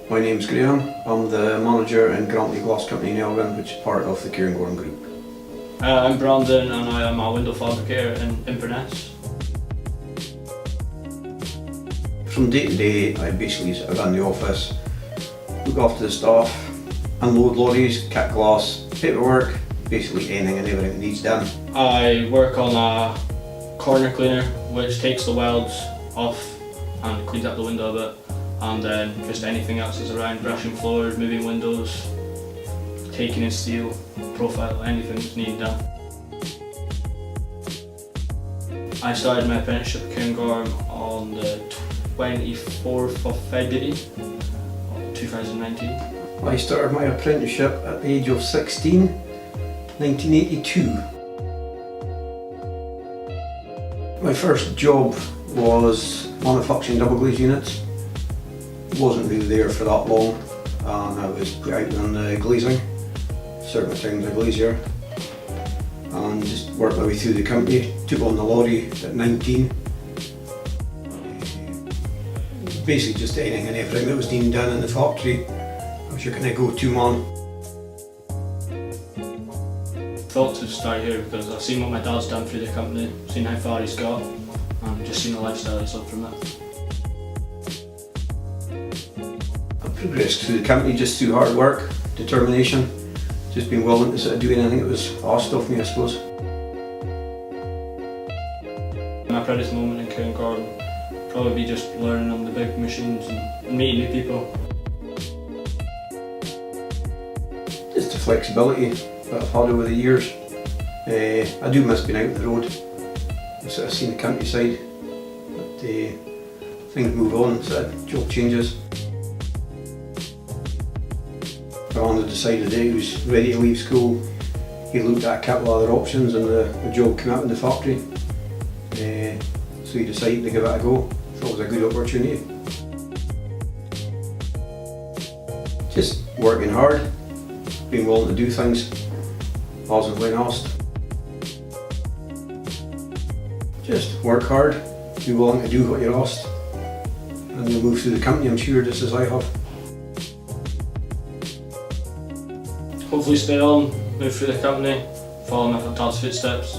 My name's Graeme. I'm the manager in Grantley Glass Company in Elgin, which is part of the Cairngorm Group. I'm Brandon and I am a window fabricator in Apprentice. From day to day, I basically sit around the office, look after the staff, unload lorries, cut glass, paperwork, basically anything and everything that needs done. I work on a corner cleaner which takes the welds off and cleans up the window a bit, and then just anything else is around, brushing floors, moving windows, taking in steel, profile, anything that's needed done. I started my apprenticeship at Cairngorm on the 24th of February 2019. I started my apprenticeship at the age of 16, 1982. My first job was manufacturing double glazed units. Wasn't really there for that long, and I was put out on the glazing, certain times a glazier, and just worked my way through the company. Took on the lorry at 19. Basically just anything and everything that was being done in the factory. I was your kind of go-to man. Thought to start here because I've seen what my dad's done through the company, seen how far he's got, and just seen the lifestyle he's lived from it. I progressed through the company just through hard work, determination, just being willing to sort of do anything that was asked of me, I suppose. My proudest moment in Cairngorm probably be just learning on the big machines and meeting new people. Just the flexibility that I've had over the years. I do miss being out on the road. I've sort of seen the countryside, but things move on, sort of job changes. Brandon decided that he was ready to leave school. He looked at a couple of other options and the job came out in the factory. So he decided to give it a go. Thought it was a good opportunity. Just working hard, being willing to do things as and when asked. Just work hard, be willing to do what you're asked, and you'll move through the company, I'm sure, just as I have. Hopefully stay on, move through the company, follow my dad's footsteps.